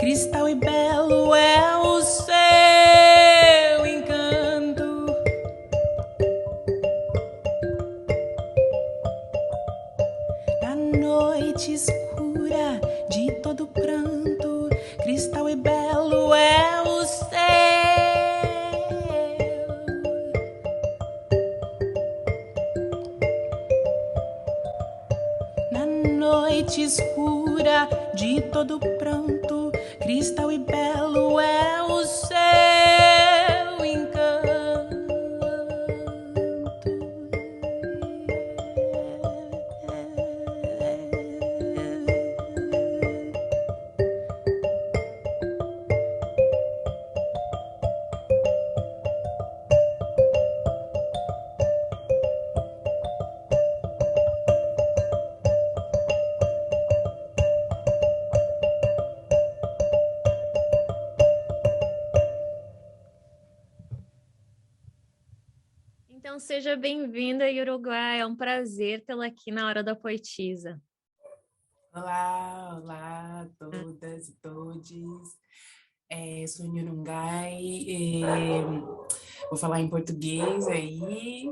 Cristal e belo é o seu encanto. Na noite escura de todo pranto, cristal e belo é o céu. Na noite escura de todo pranto, cristal e belo é o seu encanto. Então, seja bem-vinda, Uruguai. É um prazer tê-la aqui na Hora da Poetisa. Olá, olá a todas e todes. Sou Nurungai, vou falar em português aí,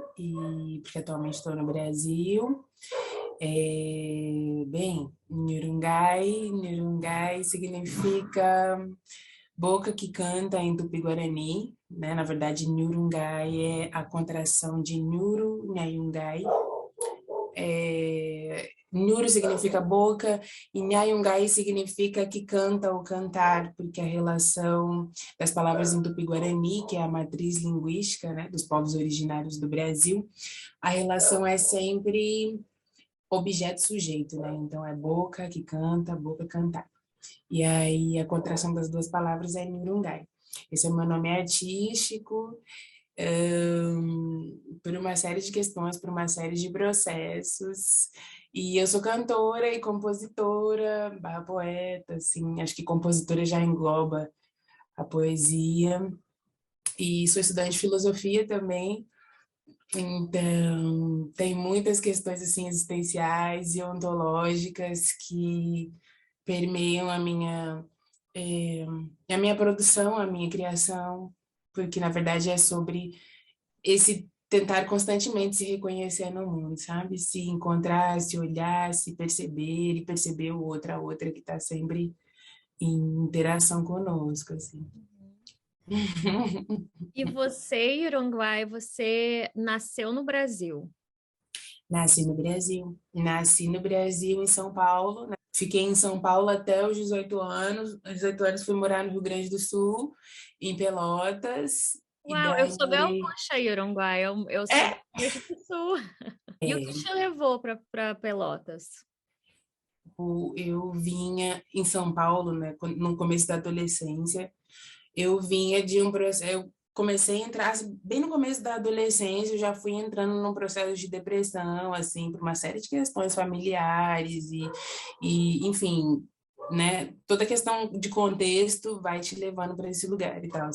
porque atualmente estou no Brasil. Bem, Nurungai significa boca que canta em Tupi-Guarani, né? Na verdade, Nurungai é a contração de Nuru Nhayungai. Nhuru significa boca e Nhayungai significa que canta ou cantar, porque a relação das palavras em Tupi-Guarani, que é a matriz linguística, né, dos povos originários do Brasil, a relação é sempre objeto-sujeito, né? Então é boca que canta, boca cantar. E aí a contração das duas palavras é Nhurungai. Esse é o meu nome artístico, por uma série de questões, por uma série de processos. E eu sou cantora e compositora, barra poeta, assim, acho que compositora já engloba a poesia. E sou estudante de filosofia também, então tem muitas questões assim existenciais e ontológicas que permeiam eh, a minha produção, a minha criação, porque na verdade é sobre esse tentar constantemente se reconhecer no mundo, sabe? Se encontrar, se olhar, se perceber e perceber o outro, a outra que está sempre em interação conosco, assim. E você, Uruguai, você nasceu no Brasil. Nasci no Brasil, em São Paulo, né? Fiquei em São Paulo até os 18 anos. Aos 18 anos fui morar no Rio Grande do Sul, em Pelotas, e Uau, eu daí sou gaúcha, Uruguai. Eu sou do é, Rio Grande do Sul. E o que te levou para Pelotas? eu vinha em São Paulo, né, no começo da adolescência. Eu vinha de um processo, eu comecei a entrar bem no começo da adolescência, eu já fui entrando num processo de depressão, assim, por uma série de questões familiares e enfim, né, toda questão de contexto vai te levando para esse lugar e tal.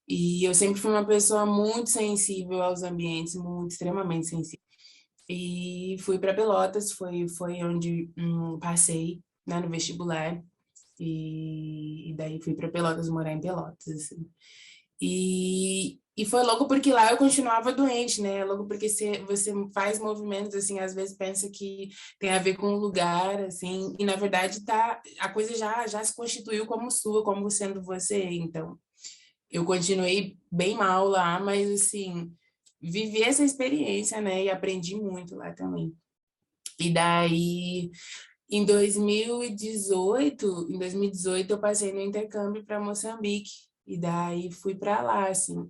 E eu sempre fui uma pessoa muito sensível aos ambientes, muito extremamente sensível. E fui para Pelotas, foi onde passei, né, no vestibular. E daí fui para Pelotas morar em Pelotas, assim. E foi logo porque lá eu continuava doente, né? Logo porque você faz movimentos, assim, às vezes pensa que tem a ver com o lugar, assim, e na verdade tá, a coisa já se constituiu como sua, como sendo você. Então, eu continuei bem mal lá, mas, assim, vivi essa experiência, né? E aprendi muito lá também. E daí em 2018 eu passei no intercâmbio para Moçambique e daí fui para lá, assim.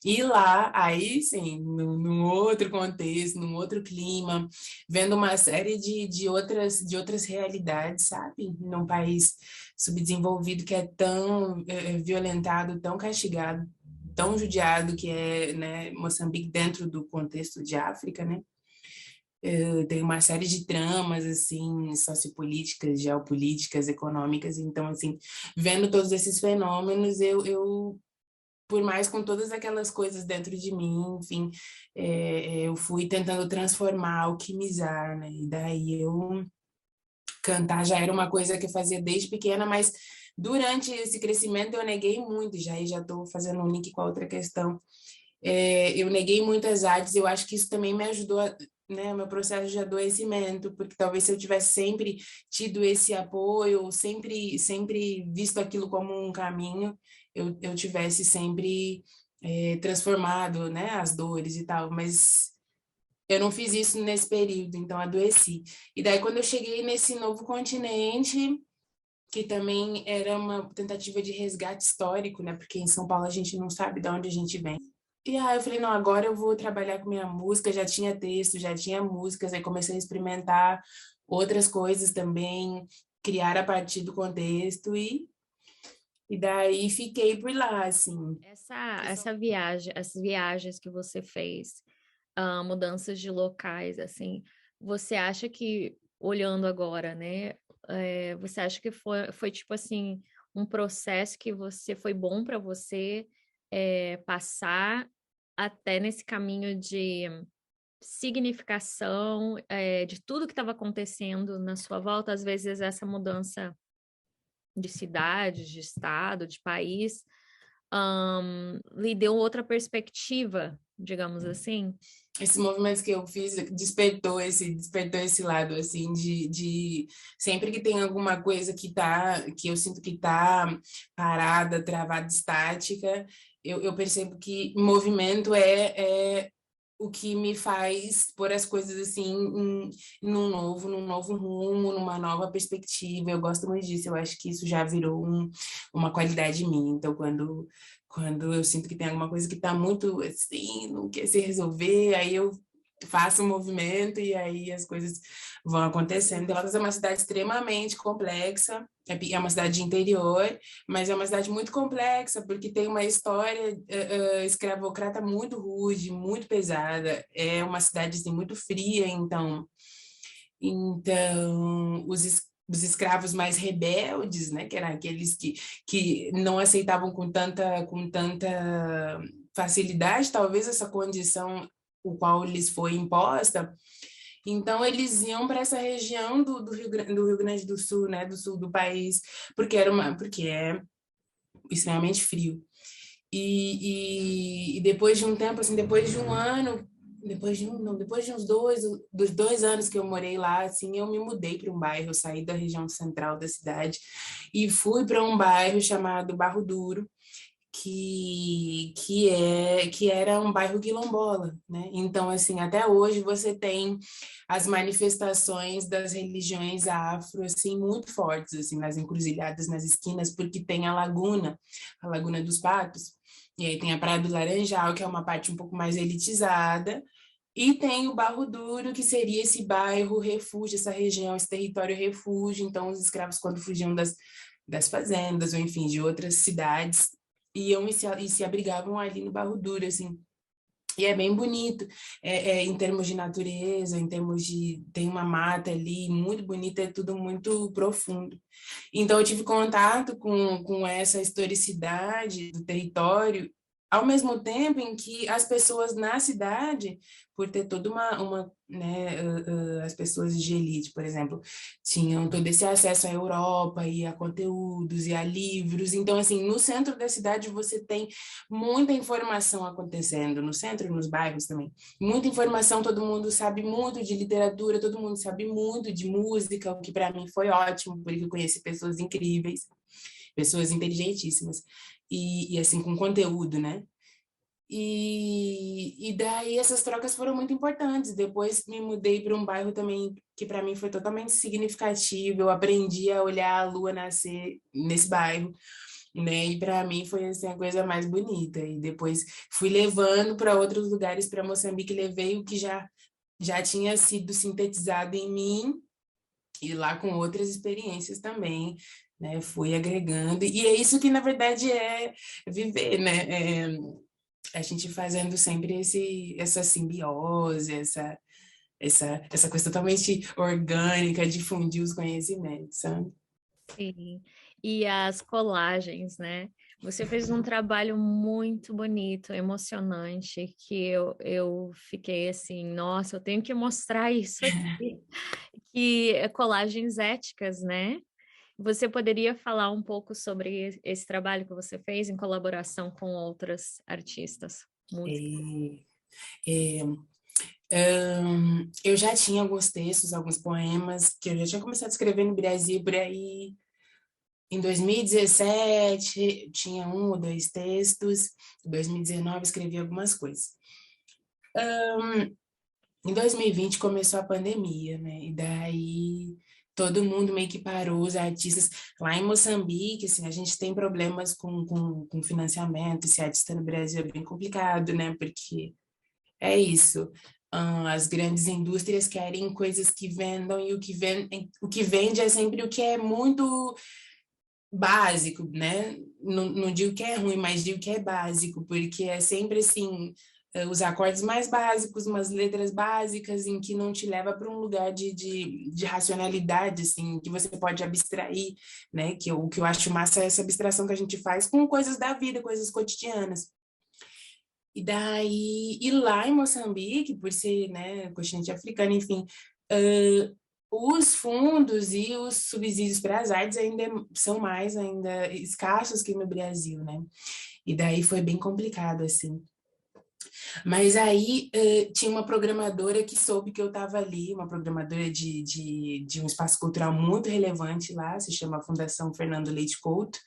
E lá, aí sim, num outro contexto, num outro clima, vendo uma série de outras realidades, sabe? Num país subdesenvolvido que é tão violentado, tão castigado, tão judiado que é, né, Moçambique dentro do contexto de África, né? Tem uma série de tramas, assim, sociopolíticas, geopolíticas, econômicas. Então, assim, vendo todos esses fenômenos, por mais com todas aquelas coisas dentro de mim, enfim, eu fui tentando transformar, alquimizar, né? E daí eu cantar já era uma coisa que eu fazia desde pequena, mas durante esse crescimento eu neguei muito, já estou fazendo um link com a outra questão. Eu neguei muitas artes, eu acho que isso também me ajudou, né, meu processo de adoecimento, porque talvez se eu tivesse sempre tido esse apoio, sempre visto aquilo como um caminho, eu tivesse sempre transformado, né, as dores e tal, mas eu não fiz isso nesse período, então adoeci. E daí, quando eu cheguei nesse novo continente, que também era uma tentativa de resgate histórico, né? Porque em São Paulo a gente não sabe de onde a gente vem. E aí eu falei, não, agora eu vou trabalhar com minha música, já tinha texto, já tinha músicas, aí comecei a experimentar outras coisas também, criar a partir do contexto e daí fiquei por lá, assim. Essa viagem, as viagens que você fez, mudanças de locais, assim, você acha que, olhando agora, né, você acha que foi tipo assim, um processo que foi bom para você passar até nesse caminho de significação, de tudo que estava acontecendo na sua volta? Às vezes essa mudança de cidade, de estado, de país, lhe deu outra perspectiva, digamos assim? Esse movimento que eu fiz despertou esse lado, assim, de sempre que tem alguma coisa que eu sinto que tá parada, travada, estática, eu percebo que movimento é o que me faz pôr as coisas assim num novo rumo, numa nova perspectiva. Eu gosto muito disso, eu acho que isso já virou uma qualidade minha. Então, quando eu sinto que tem alguma coisa que está muito assim, não quer se resolver, aí eu faço um movimento e aí as coisas vão acontecendo. Pelotas é uma cidade extremamente complexa, é uma cidade de interior, mas é uma cidade muito complexa, porque tem uma história escravocrata muito rude, muito pesada. É uma cidade assim, muito fria, então os escravos mais rebeldes, né, que eram aqueles que não aceitavam com tanta facilidade, talvez essa condição o qual lhes foi imposta, então eles iam para essa região do Rio Grande do Sul, né, do sul do país, porque é extremamente frio. E depois de um tempo, assim, depois de um ano, depois de dos 2 anos que eu morei lá, assim, eu me mudei para um bairro, eu saí da região central da cidade e fui para um bairro chamado Barro Duro, que era um bairro quilombola, né? Então, assim, até hoje você tem as manifestações das religiões afro, assim, muito fortes, assim, nas encruzilhadas, nas esquinas, porque tem a Laguna dos Patos, e aí tem a Praia do Laranjal, que é uma parte um pouco mais elitizada, e tem o Barro Duro, que seria esse bairro refúgio, essa região, esse território refúgio. Então, os escravos, quando fugiam das fazendas, ou enfim, de outras cidades, iam e se abrigavam ali no Barro Duro, assim. E é bem bonito, em termos de natureza, em termos de... Tem uma mata ali, muito bonita, é tudo muito profundo. Então, eu tive contato com essa historicidade do território, ao mesmo tempo em que as pessoas na cidade, por ter toda né, as pessoas de elite, por exemplo, tinham todo esse acesso à Europa e a conteúdos e a livros. Então, assim, no centro da cidade você tem muita informação acontecendo, no centro e nos bairros também. Muita informação, todo mundo sabe muito de literatura, todo mundo sabe muito de música, o que para mim foi ótimo, porque eu conheci pessoas incríveis, pessoas inteligentíssimas, e assim, com conteúdo, né? E daí essas trocas foram muito importantes. Depois me mudei para um bairro também que para mim foi totalmente significativo. Eu aprendi a olhar a lua nascer nesse bairro, né? E para mim foi assim a coisa mais bonita. E depois fui levando para outros lugares, para Moçambique, levei o que já tinha sido sintetizado em mim e lá com outras experiências também, né? Fui agregando. E é isso que na verdade é viver, né? A gente fazendo sempre essa simbiose, essa coisa totalmente orgânica, difundir os conhecimentos, sabe? Sim. E as colagens, né? Você fez um trabalho muito bonito, emocionante, que eu fiquei assim, nossa, eu tenho que mostrar isso aqui. Que é colagens éticas, né? Você poderia falar um pouco sobre esse trabalho que você fez em colaboração com outras artistas, músicas? É, eu já tinha alguns textos, alguns poemas que eu já tinha começado a escrever no Brasil por aí. Em 2017, tinha um ou dois textos. Em 2019, escrevi algumas coisas. Em 2020 começou a pandemia, né? E daí todo mundo meio que parou, os artistas. Lá em Moçambique, assim, a gente tem problemas com financiamento. Ser artista no Brasil é bem complicado, né? Porque é isso. As grandes indústrias querem coisas que vendam e o que vende é sempre o que é muito básico, né? Não, não digo que é ruim, mas digo que é básico, porque é sempre assim, os acordes mais básicos, umas letras básicas, em que não te leva para um lugar de racionalidade, assim, que você pode abstrair, né? O que eu acho massa é essa abstração que a gente faz com coisas da vida, coisas cotidianas. E daí, e lá em Moçambique, por ser, né, continente africano, enfim, os fundos e os subsídios para as artes ainda são mais ainda escassos que no Brasil, né? E daí foi bem complicado, assim. Mas aí tinha uma programadora que soube que eu estava ali, uma programadora de um espaço cultural muito relevante lá, se chama Fundação Fernando Leite Couto,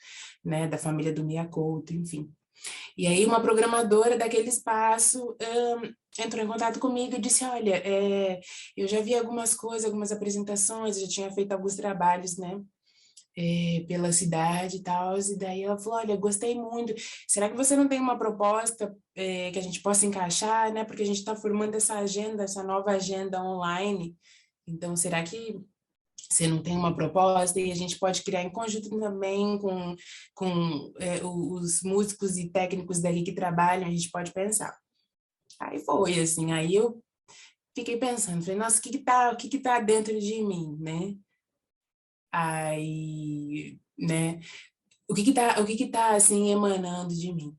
né, da família do Mia Couto, enfim. E aí uma programadora daquele espaço entrou em contato comigo e disse, olha, eu já vi algumas coisas, algumas apresentações, eu já tinha feito alguns trabalhos, né, pela cidade e tal, e daí ela falou, olha, gostei muito, será que você não tem uma proposta que a gente possa encaixar, né, porque a gente está formando essa agenda, essa nova agenda online, então será que você não tem uma proposta e a gente pode criar em conjunto também com os músicos e técnicos dali que trabalham, a gente pode pensar. Aí foi, assim, aí eu fiquei pensando, falei, nossa, o que que tá dentro de mim, né? Aí, né, o que que tá, assim, emanando de mim?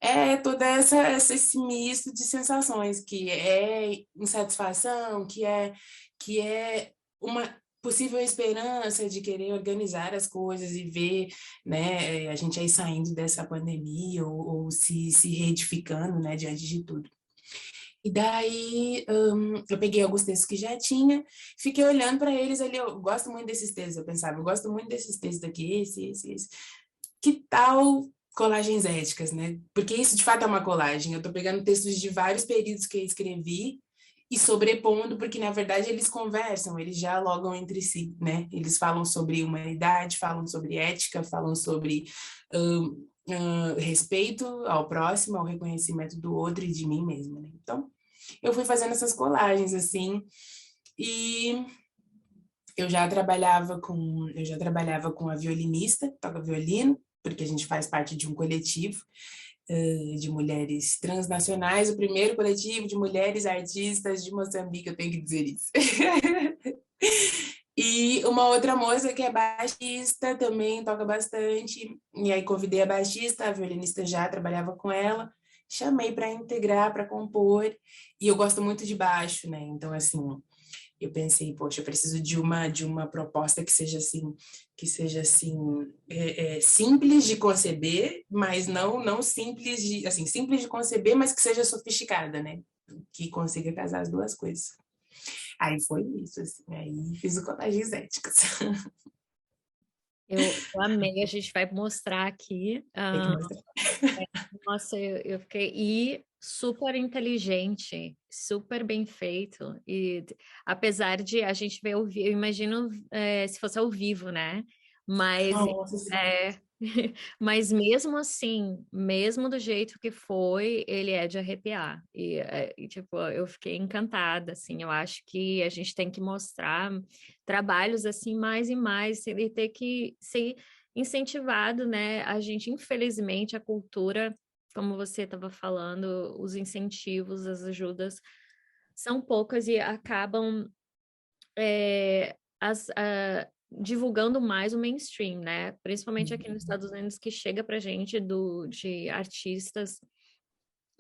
É toda esse misto de sensações, que é insatisfação, que é uma possível esperança de querer organizar as coisas e ver, né, a gente aí saindo dessa pandemia ou se reedificando, né, diante de tudo. E daí eu peguei alguns textos que já tinha, fiquei olhando para eles ali, eu gosto muito desses textos, eu pensava, eu gosto muito desses textos aqui, esse. Que tal colagens éticas, né? Porque isso de fato é uma colagem. Eu estou pegando textos de vários períodos que eu escrevi e sobrepondo, porque na verdade eles conversam, eles dialogam entre si, né? Eles falam sobre humanidade, falam sobre ética, falam sobre respeito ao próximo, ao reconhecimento do outro e de mim mesma, né? Então, eu fui fazendo essas colagens assim e eu já trabalhava com a violinista, toca violino, porque a gente faz parte de um coletivo de mulheres transnacionais, o primeiro coletivo de mulheres artistas de Moçambique, eu tenho que dizer isso. E uma outra moça que é baixista também toca bastante. E aí convidei a baixista, a violinista já trabalhava com ela, chamei para integrar, para compor. E eu gosto muito de baixo, né? Então assim, eu pensei, poxa, eu preciso de uma proposta que seja assim simples de conceber, mas não simples de assim simples de conceber, mas que seja sofisticada, né? Que consiga casar as duas coisas. Aí foi isso, assim, aí fiz o colagens éticas. Eu amei, a gente vai mostrar aqui. Tem que mostrar. Nossa, eu fiquei. E super inteligente, super bem feito. E apesar de a gente ver eu imagino se fosse ao vivo, né? Mas, Nossa, é, mas mesmo assim, mesmo do jeito que foi, ele é de arrepiar. Tipo, eu fiquei encantada, assim. Eu acho que a gente tem que mostrar trabalhos assim mais e mais e ter que ser incentivado, né? A gente, infelizmente, a cultura, como você estava falando, os incentivos, as ajudas são poucas e acabam divulgando mais o mainstream, né? Principalmente aqui nos Estados Unidos, que chega pra gente de artistas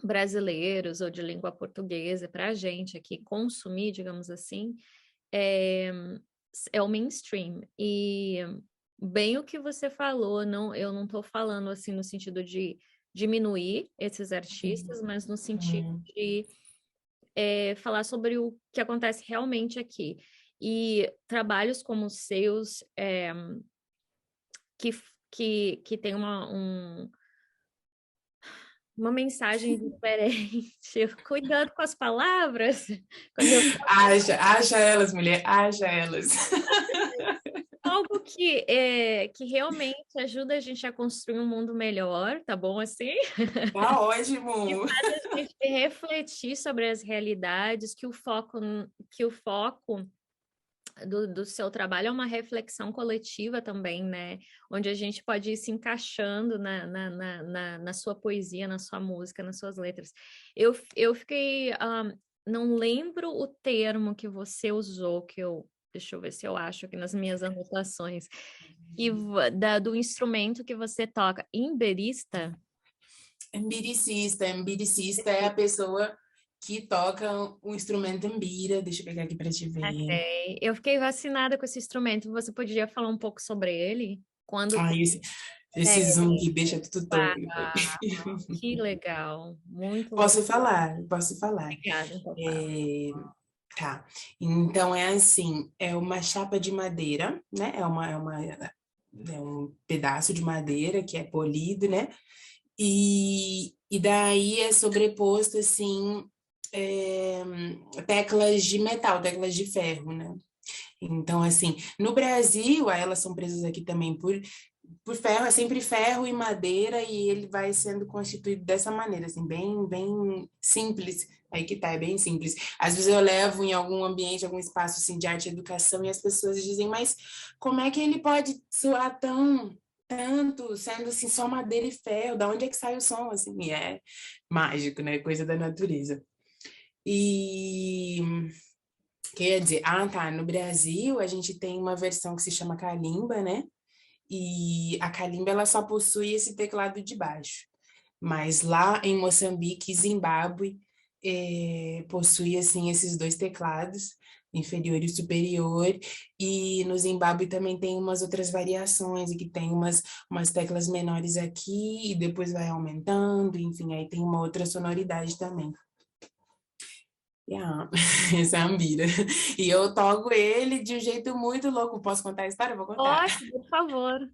brasileiros ou de língua portuguesa, para a gente aqui consumir, digamos assim, é, é o mainstream. E bem o que você falou, não, eu não estou falando assim no sentido de diminuir esses artistas, mas no sentido de falar sobre o que acontece realmente aqui. E trabalhos como os seus, que tem uma mensagem diferente. Cuidado com as palavras. Quando eu Acha elas, mulher, acha elas. algo que realmente ajuda a gente a construir um mundo melhor, tá bom assim? Tá E ótimo. faz a gente refletir sobre as realidades, que o foco do seu trabalho é uma reflexão coletiva também, né? Onde a gente pode ir se encaixando na sua poesia, na sua música, nas suas letras. Eu fiquei. Não lembro o termo que você usou, deixa eu ver se eu acho aqui nas minhas anotações. Do instrumento que você toca, emberista? Empiricista é a pessoa que toca o instrumento embira. Deixa eu pegar aqui para te ver. Ok. Eu fiquei fascinada com esse instrumento. Você poderia falar um pouco sobre ele? Quando Ai, esse é, zoom que deixa tudo uau, torto. que legal, muito legal. Posso falar. Obrigada, então fala. É, tá. Então é assim, é uma chapa de madeira, né? É um pedaço de madeira que é polido, né? E daí é sobreposto assim é, teclas de metal, teclas de ferro, né? Então, assim, no Brasil, aí elas são presas aqui também por ferro, é sempre ferro e madeira, e ele vai sendo constituído dessa maneira, assim, bem simples. Aí que tá, é bem simples. Às vezes eu levo em algum ambiente, algum espaço assim, de arte e educação, e as pessoas dizem, mas como é que ele pode soar tanto, sendo assim, só madeira e ferro? Da onde é que sai o som? Assim, e é mágico, né? Coisa da natureza. E quer dizer, tá, no Brasil a gente tem uma versão que se chama calimba, né? E a calimba ela só possui esse teclado de baixo. Mas lá em Moçambique e Zimbábue possui assim esses dois teclados, inferior e superior, e no Zimbábue também tem umas outras variações, e que tem umas teclas menores aqui e depois vai aumentando, enfim, aí tem uma outra sonoridade também. Yeah. Esse é a Ambira. E eu toco ele de um jeito muito louco. Posso contar a história? Vou contar. Pode, por favor.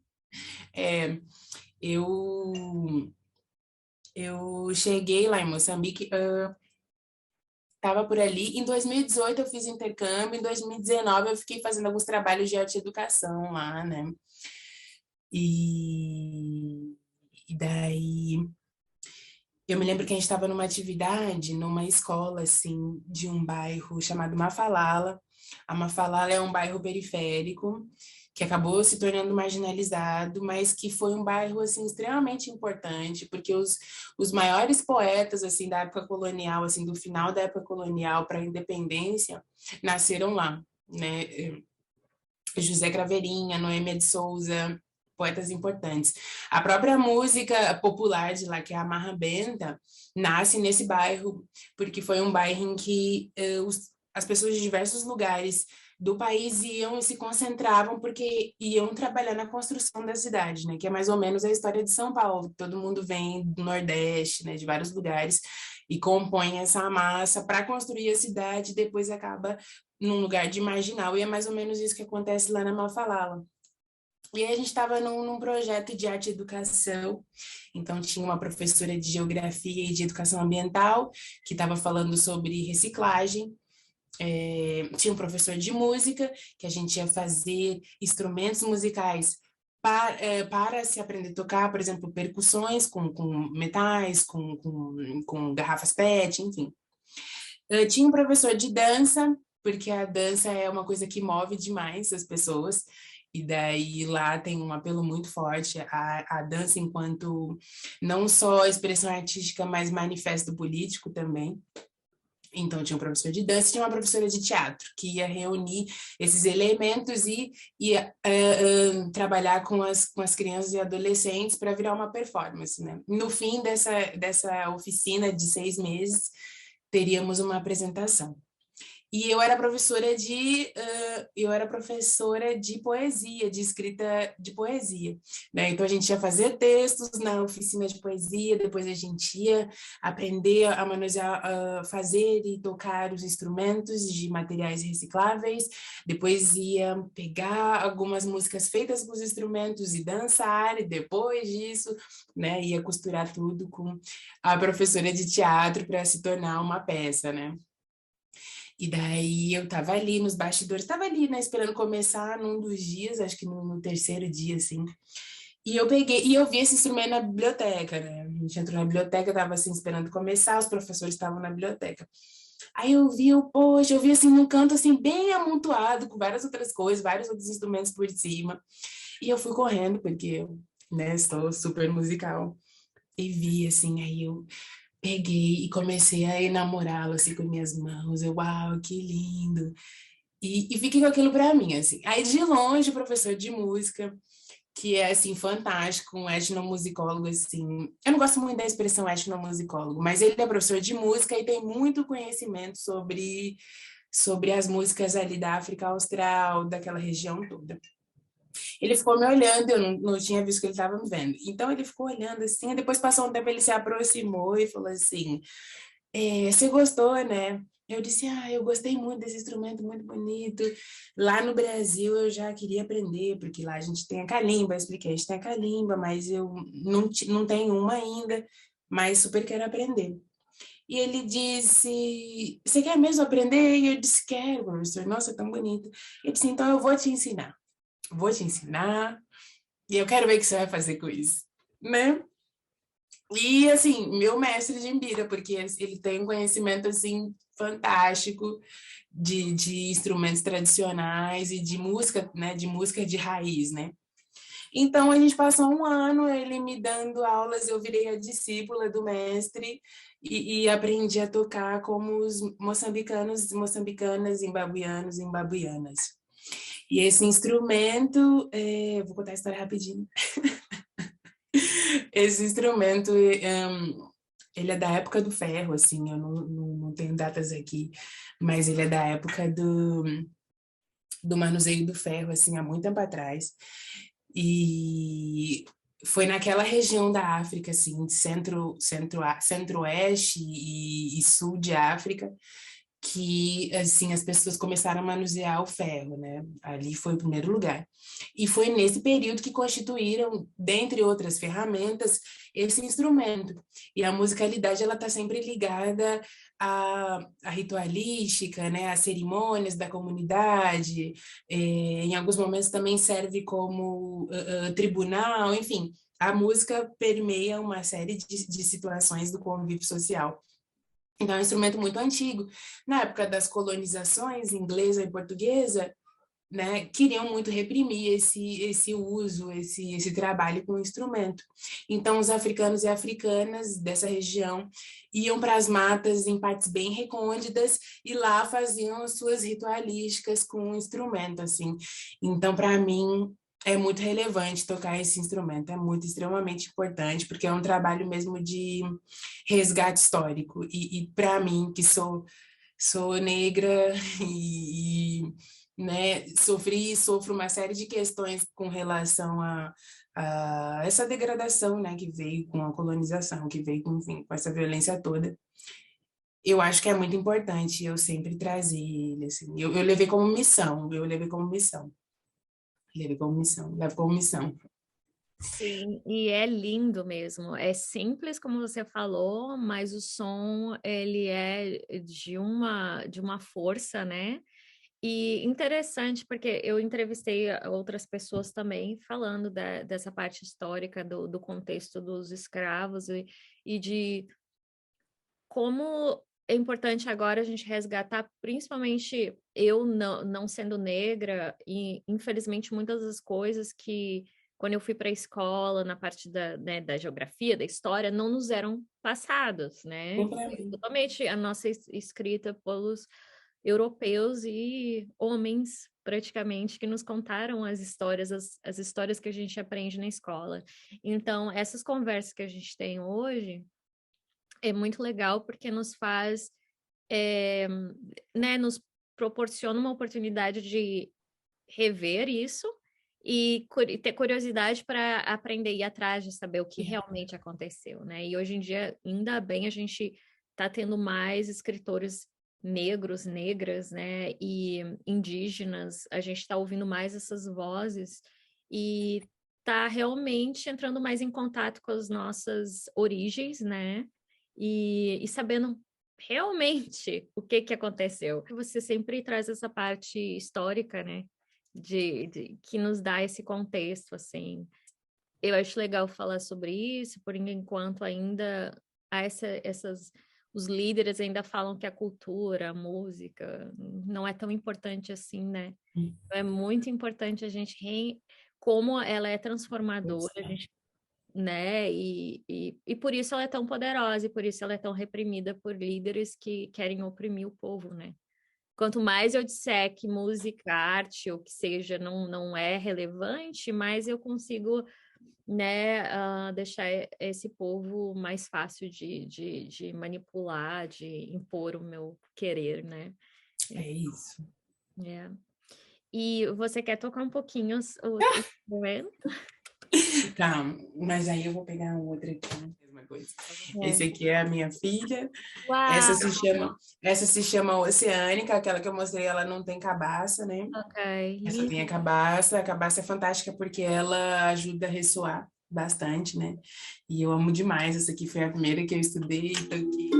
É, eu cheguei lá em Moçambique, estava por ali. Em 2018 eu fiz intercâmbio, em 2019 eu fiquei fazendo alguns trabalhos de arte e educação lá, né? E, e daí eu me lembro que a gente estava numa atividade numa escola assim de um bairro chamado Mafalala. A Mafalala é um bairro periférico que acabou se tornando marginalizado, mas que foi um bairro assim extremamente importante, porque os maiores poetas assim da época colonial, assim do final da época colonial para a independência, nasceram lá, né? José Craveirinha, Noêmia de Souza, poetas importantes. A própria música popular de lá, que é a Marra Benta, nasce nesse bairro, porque foi um bairro em que as pessoas de diversos lugares do país iam e se concentravam porque iam trabalhar na construção da cidade, né? Que é mais ou menos a história de São Paulo. Todo mundo vem do Nordeste, né? De vários lugares e compõe essa massa para construir a cidade e depois acaba num lugar de marginal, e é mais ou menos isso que acontece lá na Mafalala. E aí a gente estava num projeto de arte e educação, então tinha uma professora de geografia e de educação ambiental que estava falando sobre reciclagem, tinha um professor de música, que a gente ia fazer instrumentos musicais para se aprender a tocar, por exemplo, percussões com metais, com garrafas PET, enfim. Eu tinha um professor de dança, porque a dança é uma coisa que move demais as pessoas, e daí lá tem um apelo muito forte à dança enquanto não só expressão artística, mas manifesto político também. Então, tinha um professor de dança e tinha uma professora de teatro, que ia reunir esses elementos e ia trabalhar com as crianças e adolescentes para virar uma performance, né? No fim dessa oficina de 6 meses, teríamos uma apresentação. E eu era professora de eu era professora de poesia, de escrita de poesia, né? Então a gente ia fazer textos na oficina de poesia, depois a gente ia aprender a manusear, a fazer e tocar os instrumentos de materiais recicláveis, depois ia pegar algumas músicas feitas com os instrumentos e dançar, e depois disso, né, ia costurar tudo com a professora de teatro para se tornar uma peça, né? E daí eu tava ali nos bastidores, tava ali, né, esperando começar num dos dias, acho que no terceiro dia, assim. E eu peguei, e eu vi esse instrumento na biblioteca, né? A gente entrou na biblioteca, tava assim, esperando começar, os professores estavam na biblioteca. Aí poxa, eu vi assim, num canto assim, bem amontoado, com várias outras coisas, vários outros instrumentos por cima. E eu fui correndo, porque eu, né, estou super musical. E vi, assim, aí eu peguei e comecei a enamorá-lo, assim, com minhas mãos. Eu, uau, que lindo. E fiquei com aquilo para mim, assim. Aí, de longe, o professor de música, que é, assim, fantástico, um etnomusicólogo, assim. Eu não gosto muito da expressão etnomusicólogo, mas ele é professor de música e tem muito conhecimento sobre as músicas ali da África Austral, daquela região toda. Ele ficou me olhando, eu não tinha visto que ele estava me vendo. Então ele ficou olhando assim, e depois passou um tempo, ele se aproximou e falou assim: você gostou, né? Eu disse, eu gostei muito desse instrumento, muito bonito. Lá no Brasil eu já queria aprender, porque lá a gente tem a calimba, eu expliquei, a gente tem a calimba, mas eu não tenho uma ainda, mas super quero aprender. E ele disse, você quer mesmo aprender? E eu disse, quero, professor, nossa, é tão bonito. Ele disse, então eu vou te ensinar, e eu quero ver o que você vai fazer com isso, né? E, assim, meu mestre de Imbira, porque ele tem um conhecimento, assim, fantástico de instrumentos tradicionais e de música, né, de música de raiz, né? Então, a gente passou um ano, ele me dando aulas, eu virei a discípula do mestre e aprendi a tocar como os moçambicanos, moçambicanas, zimbabuianos, zimbabuianas. E esse instrumento, vou contar a história rapidinho. Esse instrumento, ele é da época do ferro, assim, eu não tenho datas aqui, mas ele é da época do manuseio do ferro, assim, há muito tempo atrás. E foi naquela região da África, assim, centro-oeste e sul de África, que assim as pessoas começaram a manusear o ferro, né? Ali foi o primeiro lugar. E foi nesse período que constituíram, dentre outras ferramentas, esse instrumento. E a musicalidade ela está sempre ligada à ritualística, né? Às cerimônias da comunidade. Em alguns momentos também serve como tribunal, enfim. A música permeia uma série de situações do convívio social. Então, é um instrumento muito antigo. Na época das colonizações inglesa e portuguesa, né, queriam muito reprimir esse uso, esse trabalho com o instrumento. Então, os africanos e africanas dessa região iam para as matas em partes bem recônditas e lá faziam as suas ritualísticas com o instrumento, assim. Então, para mim, é muito relevante tocar esse instrumento, é muito extremamente importante, porque é um trabalho mesmo de resgate histórico. E para mim, que sou negra né, sofri e sofro uma série de questões com relação a essa degradação, né, que veio com a colonização, que veio com, enfim, com essa violência toda. Eu acho que é muito importante eu sempre trazer ele, assim. Eu levei como missão, levo como missão. Sim, e é lindo mesmo. É simples, como você falou, mas o som ele é de uma força, né? E interessante, porque eu entrevistei outras pessoas também falando dessa parte histórica do contexto dos escravos e de como é importante agora a gente resgatar, principalmente eu não sendo negra, e infelizmente muitas das coisas que, quando eu fui para a escola, na parte né, da geografia, da história, não nos eram passados, né? Foi totalmente a nossa escrita pelos europeus e homens, praticamente, que nos contaram as histórias, as histórias que a gente aprende na escola. Então, essas conversas que a gente tem hoje é muito legal porque nos faz, né, nos proporciona uma oportunidade de rever isso e ter curiosidade para aprender e ir atrás de saber o que realmente aconteceu, né? E hoje em dia, ainda bem, a gente está tendo mais escritores negros, negras, né? E indígenas, a gente está ouvindo mais essas vozes e está realmente entrando mais em contato com as nossas origens, né? E sabendo realmente o que aconteceu. Você sempre traz essa parte histórica, né? Que nos dá esse contexto, assim. Eu acho legal falar sobre isso, por enquanto ainda há os líderes ainda falam que a cultura, a música, não é tão importante assim, né? É muito importante a gente como ela é transformadora, a gente, né? E por isso ela é tão poderosa, e por isso ela é tão reprimida por líderes que querem oprimir o povo, né? Quanto mais eu disser que música, arte, ou que seja, não é relevante, mais eu consigo, né, deixar esse povo mais fácil de manipular, de impor o meu querer, né? É isso. É. E você quer tocar um pouquinho o instrumento? Tá, mas aí eu vou pegar um outro aqui, né? Mesma coisa. É. Esse aqui é a minha filha. Uau! Essa se chama Oceânica, aquela que eu mostrei, ela não tem cabaça, né? Ok, Essa tem a cabaça é fantástica porque ela ajuda a ressoar bastante, né? E eu amo demais, essa aqui foi a primeira que eu estudei, toquei.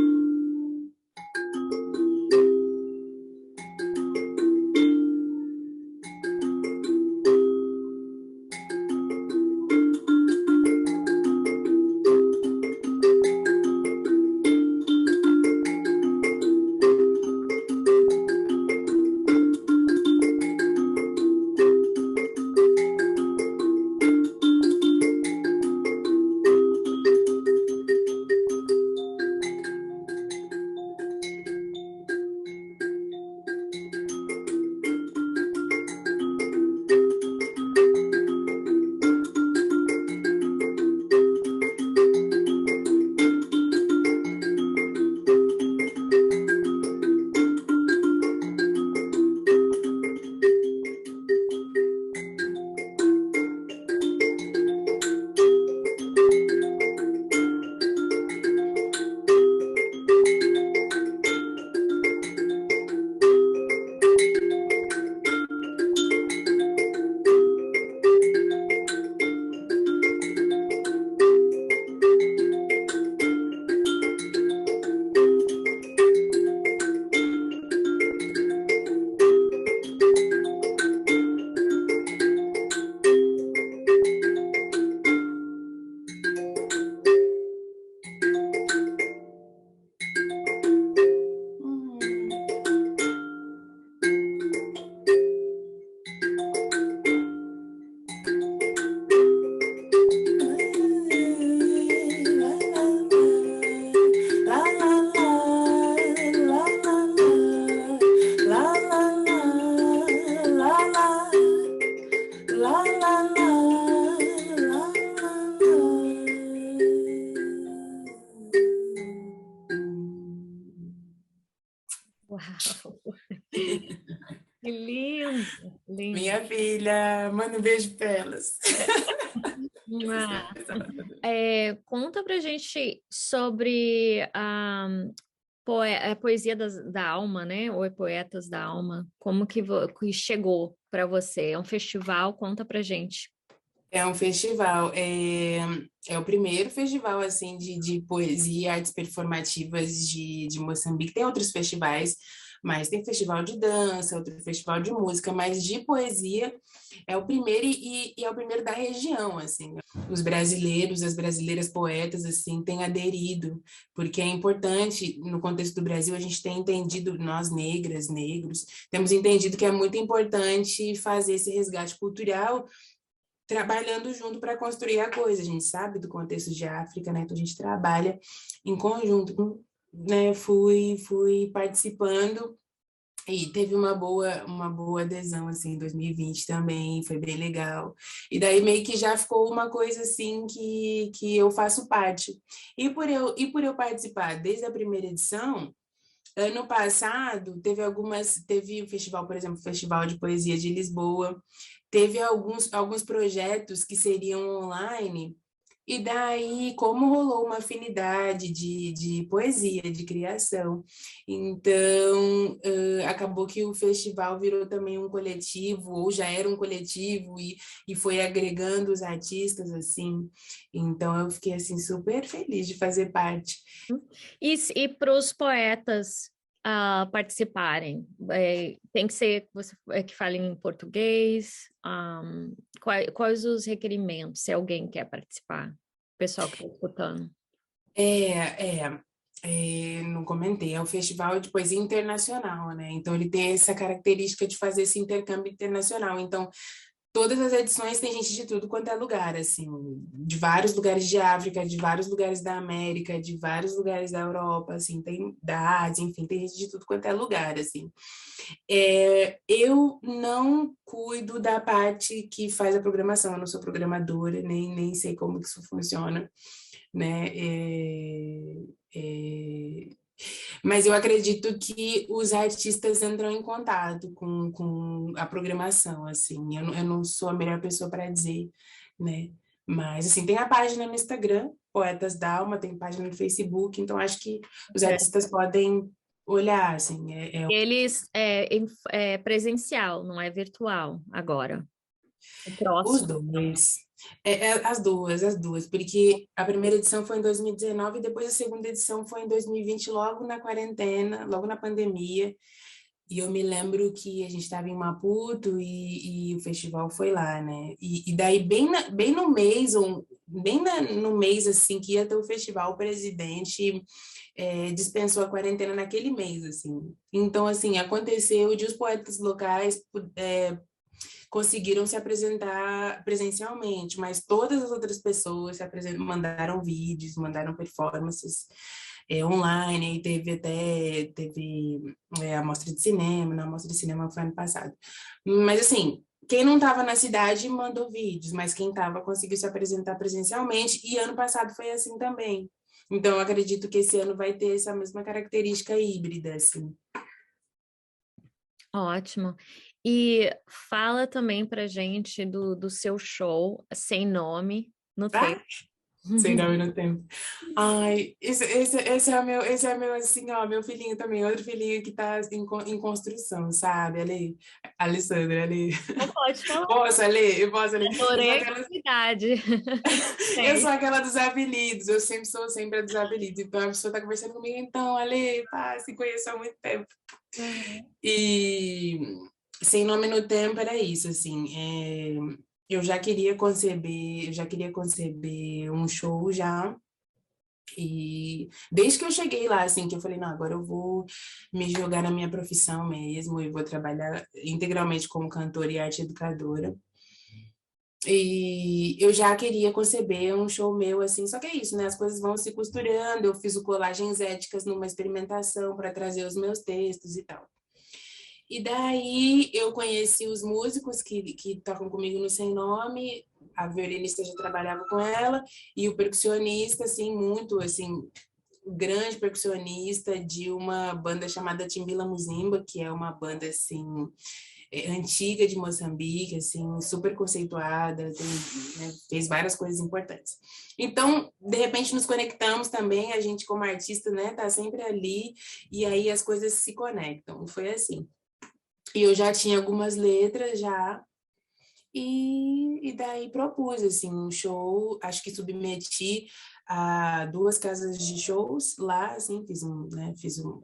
Uau! Que lindo! Lindo! Minha filha, manda um beijo pra elas. Conta pra gente sobre a poesia da alma, né? Ou Poetas da Alma. Como que chegou para você? É um festival? Conta pra gente. É um festival, é o primeiro festival assim de poesia e artes performativas de Moçambique. Tem outros festivais, mas tem festival de dança, outro festival de música, mas de poesia é o primeiro e é o primeiro da região, assim. Os brasileiros, as brasileiras poetas, assim, têm aderido, porque é importante, no contexto do Brasil, a gente tem entendido, nós negras, negros, temos entendido que é muito importante fazer esse resgate cultural trabalhando junto para construir a coisa. A gente sabe do contexto de África, né? Então a gente trabalha em conjunto, né? Fui participando e teve uma boa adesão assim em 2020 também, foi bem legal. E daí meio que já ficou uma coisa assim que eu faço parte. E por eu participar desde a primeira edição, Ano passado, teve o festival, por exemplo, o Festival de Poesia de Lisboa, teve alguns projetos que seriam online, e daí, como rolou uma afinidade de poesia, de criação, então acabou que o festival virou também um coletivo, ou já era um coletivo, e foi agregando os artistas, assim. Então, eu fiquei, assim, super feliz de fazer parte. E para os poetas participarem, tem que ser você que fale em português? Quais os requerimentos, se alguém quer participar? O pessoal que está escutando. Não comentei, é o Festival de Poesia Internacional, né? Então, ele tem essa característica de fazer esse intercâmbio internacional. Então, todas as edições tem gente de tudo quanto é lugar, assim, de vários lugares de África, de vários lugares da América, de vários lugares da Europa, assim, tem da Ásia, enfim, tem gente de tudo quanto é lugar, assim. Eu não cuido da parte que faz a programação, eu não sou programadora, nem sei como que isso funciona, né? Mas eu acredito que os artistas entram em contato com a programação, assim. Eu não sou a melhor pessoa para dizer, né? Mas, assim, tem a página no Instagram, Poetas Dalma, tem página no Facebook, então acho que os artistas podem olhar, assim. Eles é presencial, não é virtual agora. O Os próximo. dois. As duas, porque a primeira edição foi em 2019 e depois a segunda edição foi em 2020, logo na quarentena, logo na pandemia. E eu me lembro que a gente estava em Maputo e o festival foi lá, né? E daí, bem no mês, no mês assim que ia ter o festival, o presidente dispensou a quarentena naquele mês, assim. Então, assim, aconteceu de os poetas locais conseguiram se apresentar presencialmente, mas todas as outras pessoas mandaram vídeos, mandaram performances online, e teve a mostra de cinema, na mostra de cinema foi ano passado. Mas assim, quem não estava na cidade mandou vídeos, mas quem estava conseguiu se apresentar presencialmente, e ano passado foi assim também. Então, eu acredito que esse ano vai ter essa mesma característica híbrida, assim. Ótimo. E fala também pra gente do seu show Sem Nome no Ah, tempo. sem nome no tempo. Ai, esse é meu, assim, ó, meu filhinho também, outro filhinho que tá em construção, sabe, Ale? Alessandra, Ale. Não pode falar. Posso, Ale? Eu posso, Ale? Adorei a curiosidade. Eu sou Sei. aquela dos apelidos, eu sempre a dos apelidos. Então a pessoa tá conversando comigo, então, Ale, pá, se conheço há muito tempo. Uhum. E sem nome no tempo era isso, assim. Eu já queria conceber um show já. E desde que eu cheguei lá, assim, que eu falei, não, agora eu vou me jogar na minha profissão mesmo e vou trabalhar integralmente como cantora e arte educadora. E eu já queria conceber um show meu, assim, só que é isso, né? As coisas vão se costurando. Eu fiz o Colagens Éticas numa experimentação para trazer os meus textos e tal. E daí eu conheci os músicos que tocam comigo no Sem Nome, a violinista já trabalhava com ela, e o percussionista, assim, muito, assim, grande percussionista de uma banda chamada Timbila Muzimba, que é uma banda, assim, antiga de Moçambique, assim, super conceituada, né, fez várias coisas importantes. Então, de repente, nos conectamos também, a gente como artista, né, tá sempre ali, e aí as coisas se conectam. Foi assim. E eu já tinha algumas letras já, e daí propus, assim, um show, acho que submeti a duas casas de shows lá, assim,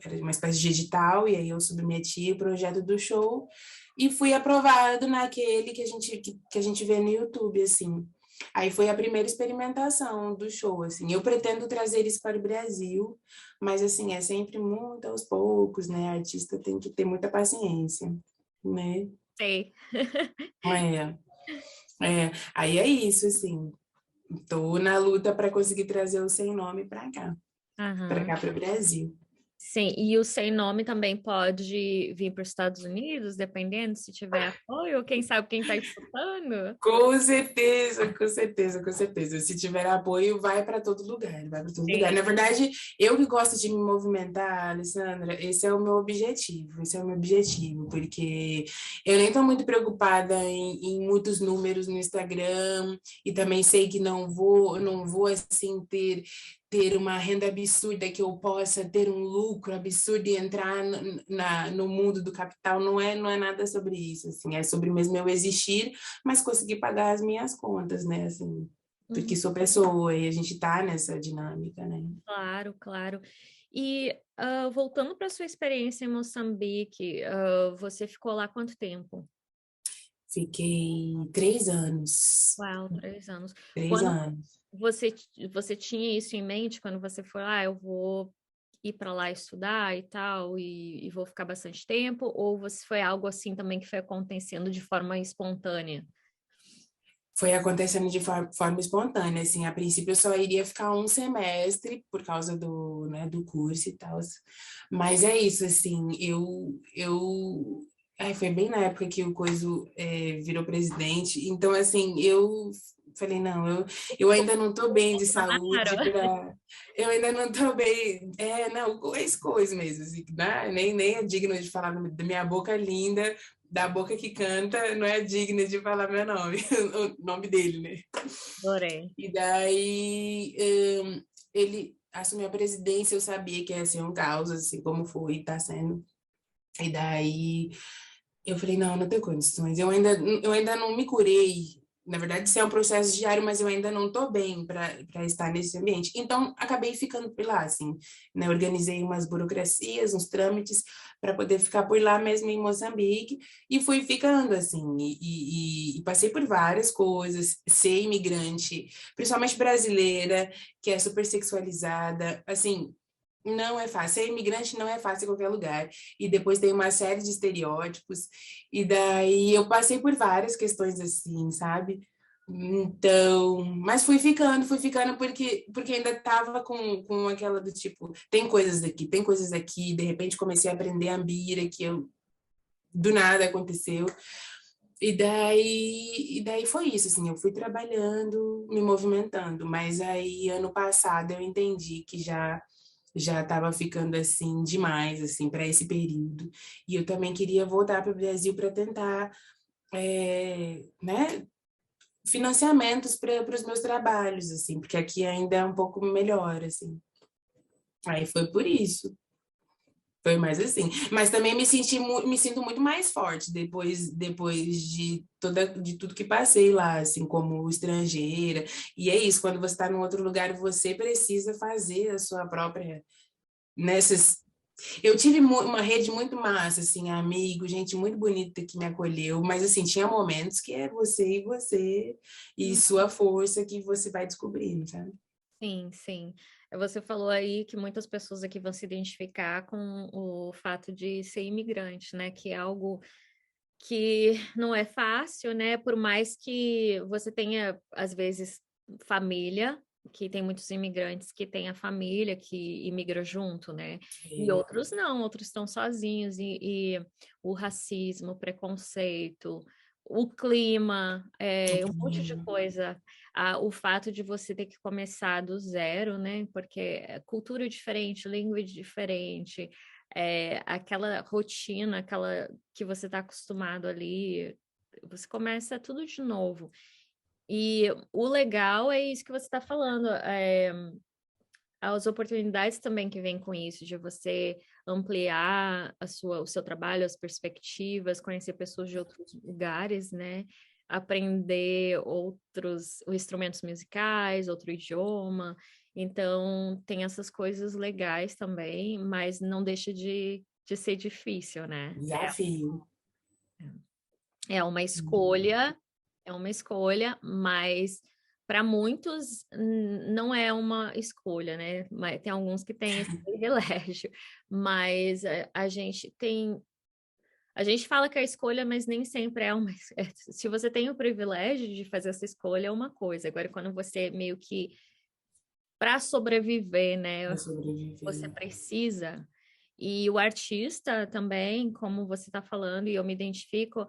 era uma espécie de edital, e aí eu submeti o projeto do show, e fui aprovado naquele que a gente vê no YouTube, assim. Aí foi a primeira experimentação do show, assim. Eu pretendo trazer isso para o Brasil, mas, assim, é sempre muito aos poucos, né? A artista tem que ter muita paciência, né? Sei. É. Aí é isso, assim. Tô na luta para conseguir trazer o Sem Nome para cá Aham. para o Brasil. Sim, e o sem nome também pode vir para os Estados Unidos, dependendo se tiver apoio, quem sabe quem está escutando. Com certeza, com certeza, com certeza. Se tiver apoio, vai para todo lugar, vai para todo lugar. Sim. Na verdade, eu que gosto de me movimentar, Alessandra, esse é o meu objetivo, esse é o meu objetivo, porque eu nem estou muito preocupada em muitos números no Instagram e também sei que não vou assim ter uma renda absurda, que eu possa ter um lucro absurdo e entrar no mundo do capital, não é nada sobre isso, assim, é sobre mesmo eu existir, mas conseguir pagar as minhas contas, né, assim, porque Uhum. sou pessoa e a gente tá nessa dinâmica, né. Claro, claro. E voltando para sua experiência em Moçambique, você ficou lá quanto tempo? Fiquei 3 anos, Uau, 3 anos. três Quando anos. você tinha isso em mente quando você foi lá, eu vou ir para lá estudar e tal, e vou ficar bastante tempo? Ou você foi algo assim também que foi acontecendo de forma espontânea? Foi acontecendo de forma espontânea, assim, a princípio eu só iria ficar um semestre por causa do curso e tal, mas é isso, assim, ai, foi bem na época que o Coiso virou presidente, então, assim, eu falei, não, eu ainda não tô bem de saúde Claro. eu ainda não tô bem, não, esse Coiso mesmo, assim, né? Nem é digno de falar da minha boca linda, da boca que canta, não é digna de falar meu nome, o nome dele, né? Adorei. E daí ele assumiu a presidência, eu sabia que ia ser um caos, assim como foi e tá sendo. E daí eu falei, não, não tenho condições. Eu ainda não me curei. Na verdade, isso é um processo diário, mas eu ainda não estou bem para estar nesse ambiente. Então, acabei ficando por lá, assim, né? Organizei umas burocracias, uns trâmites para poder ficar por lá mesmo em Moçambique e fui ficando, assim, e passei por várias coisas. Ser imigrante, principalmente brasileira, que é super sexualizada, assim, não é fácil. Ser imigrante não é fácil em qualquer lugar. E depois tem uma série de estereótipos. E daí eu passei por várias questões assim, sabe? Então, mas fui ficando porque ainda tava com aquela do tipo, tem coisas daqui, tem coisas aqui. De repente comecei a aprender a ambira, que do nada aconteceu. E daí foi isso, assim, eu fui trabalhando, me movimentando, mas aí ano passado eu entendi que já estava ficando assim demais assim para esse período e eu também queria voltar para o Brasil para tentar né, financiamentos para os meus trabalhos assim, porque aqui ainda é um pouco melhor assim. Aí foi por isso. Foi mais assim, mas também me sinto muito mais forte depois de tudo que passei lá, assim, como estrangeira. E é isso, quando você está num outro lugar, você precisa fazer a sua própria nessas. Eu tive uma rede muito massa, assim, amigos, gente muito bonita que me acolheu, mas assim, tinha momentos que é você e sua força que você vai descobrindo, sabe? Sim, sim. Você falou aí que muitas pessoas aqui vão se identificar com o fato de ser imigrante, né? Que é algo que não é fácil, né? Por mais que você tenha, às vezes, família, que tem muitos imigrantes que têm a família que imigra junto, né? E É, outros não, outros estão sozinhos, e o racismo, o preconceito, o clima, um monte de coisa. O fato de você ter que começar do zero, né? Porque é cultura diferente, língua diferente, aquela rotina, aquela que você está acostumado ali, você começa tudo de novo. E o legal é isso que você está falando, as oportunidades também que vêm com isso, de você ampliar o seu trabalho, as perspectivas, conhecer pessoas de outros lugares, né? Aprender outros instrumentos musicais, outro idioma. Então, tem essas coisas legais também, mas não deixa de ser difícil, né? desafio. É uma escolha, é uma escolha, mas para muitos não é uma escolha, né? Mas tem alguns que têm esse privilégio, mas a gente fala que é escolha, mas nem sempre é uma. Se você tem o privilégio de fazer essa escolha, é uma coisa. Agora, quando você meio que para sobreviver, né? Para Você sobreviver. precisa. E o artista também, como você está falando, e eu me identifico,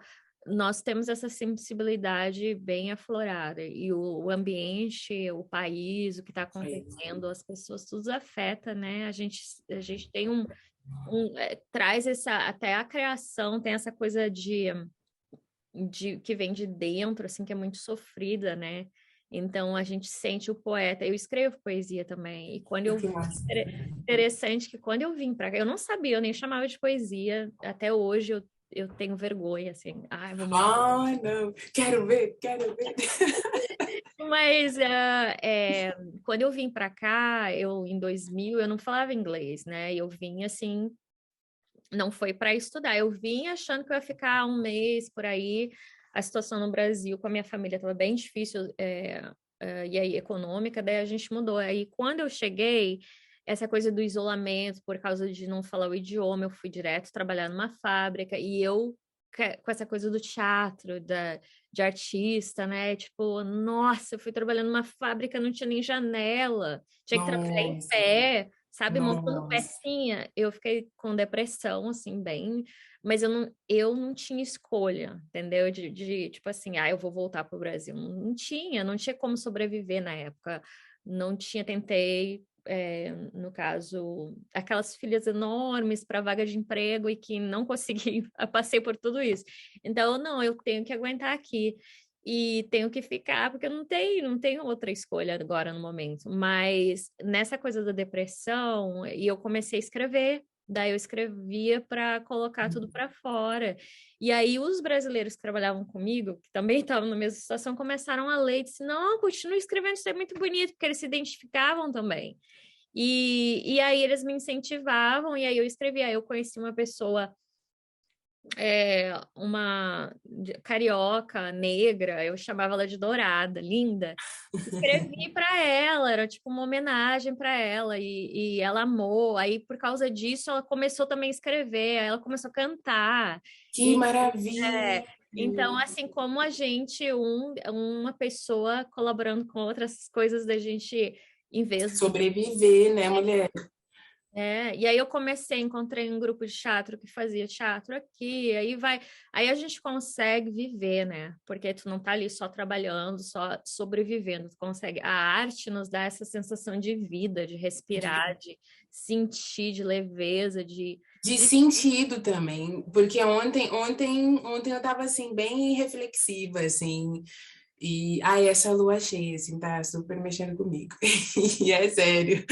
nós temos essa sensibilidade bem aflorada. E o ambiente, o país, o que está acontecendo, as pessoas, tudo afeta, né? A gente tem traz até a criação, tem essa coisa de que vem de dentro, assim, que é muito sofrida, né? Então a gente sente o poeta. Eu escrevo poesia também. E quando eu Que massa. interessante que quando eu vim para cá, eu não sabia, eu nem chamava de poesia. Até hoje eu tenho vergonha, assim. Ai, vou mostrar. Ai, não. Quero ver, quero ver. Mas quando eu vim para cá, em 2000, eu não falava inglês, né? Eu vim assim, não foi para estudar. Eu vim achando que eu ia ficar um mês por aí. A situação no Brasil com a minha família estava bem difícil, e aí econômica, daí a gente mudou. Aí quando eu cheguei, essa coisa do isolamento, por causa de não falar o idioma, eu fui direto trabalhar numa fábrica, e eu com essa coisa do teatro, de artista, né? Tipo, nossa, eu fui trabalhando numa fábrica, não tinha nem janela, tinha que trabalhar em Nossa, pé, sabe, montando nossa. pecinha. Eu fiquei com depressão, assim, bem, mas eu não tinha escolha, entendeu? Tipo assim, eu vou voltar para o Brasil. Não tinha como sobreviver na época. Não tinha, tentei, no caso, aquelas filhas enormes para vaga de emprego e que não consegui, eu passei por tudo isso. Então, não, eu tenho que aguentar aqui e tenho que ficar, porque eu não tenho outra escolha agora no momento. Mas nessa coisa da depressão, e eu comecei a escrever, daí eu escrevia para colocar tudo para fora. E aí os brasileiros que trabalhavam comigo, que também estavam na mesma situação, começaram a ler e disse: não, continue escrevendo, isso é muito bonito, porque eles se identificavam também. E aí eles me incentivavam, e aí eu escrevia. Aí eu conheci uma pessoa, uma carioca, negra, eu chamava ela de Dourada, linda. Escrevi para ela, era tipo uma homenagem para ela, e ela amou. Aí, por causa disso, ela começou também a escrever, aí ela começou a cantar. Que E, maravilha. então, assim, como a gente, uma pessoa colaborando com outras coisas da gente, em vez de Sobreviver, né, mulher? e aí eu encontrei um grupo de teatro que fazia teatro aqui, aí a gente consegue viver, né? Porque tu não tá ali só trabalhando, só sobrevivendo, tu consegue. A arte nos dá essa sensação de vida, de respirar, de sentir, de leveza, De de... sentido também, porque ontem eu tava assim bem reflexiva assim, e essa lua cheia assim tá super mexendo comigo. E é sério.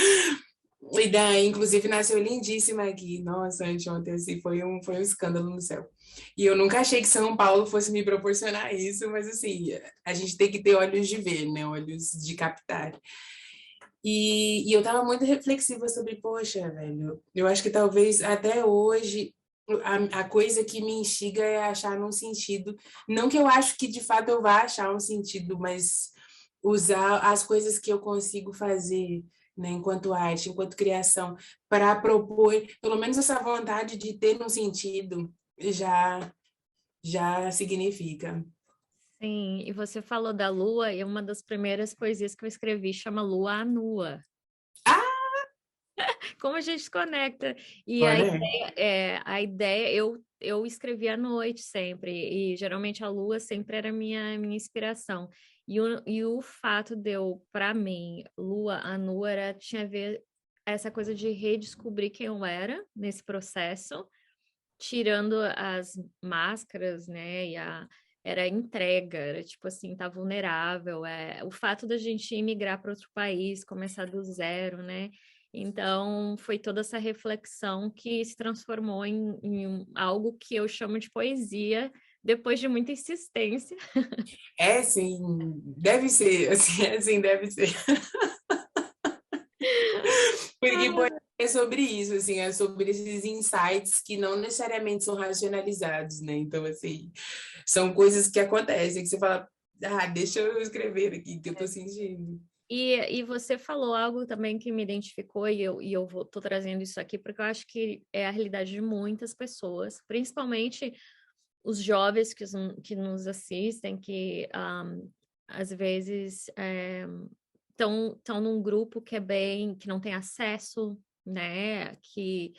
E daí, inclusive, nasceu lindíssima aqui. Nossa, anteontem assim foi um escândalo no céu. E eu nunca achei que São Paulo fosse me proporcionar isso, mas assim, a gente tem que ter olhos de ver, né? Olhos de captar. E eu tava muito reflexiva sobre, poxa, velho, eu acho que talvez até hoje a coisa que me instiga é achar um sentido. Não que eu acho que de fato eu vá achar um sentido, mas usar as coisas que eu consigo fazer, né, enquanto arte, enquanto criação, para propor, pelo menos essa vontade de ter um sentido, já significa. Sim, e você falou da lua, e uma das primeiras poesias que eu escrevi chama Lua à Nua. Ah, Como a gente se conecta? E olha, a ideia eu escrevi à noite sempre, e geralmente a lua sempre era minha inspiração. E o fato de eu, para mim, lua à nua tinha a ver essa coisa de redescobrir quem eu era nesse processo, tirando as máscaras, né? Era entrega, era tipo assim, tá vulnerável. O fato da gente imigrar para outro país, começar do zero, né? Então, foi toda essa reflexão que se transformou em algo que eu chamo de poesia, depois de muita insistência. é sim, deve ser, assim, é assim, deve ser. Porque pô, é sobre isso, assim, é sobre esses insights que não necessariamente são racionalizados, né? Então, assim, são coisas que acontecem, que você fala, deixa eu escrever aqui, que eu tô sentindo. E você falou algo também que me identificou, e eu tô trazendo isso aqui porque eu acho que é a realidade de muitas pessoas, principalmente os jovens que nos assistem, que às vezes estão num grupo que não tem acesso, né? Que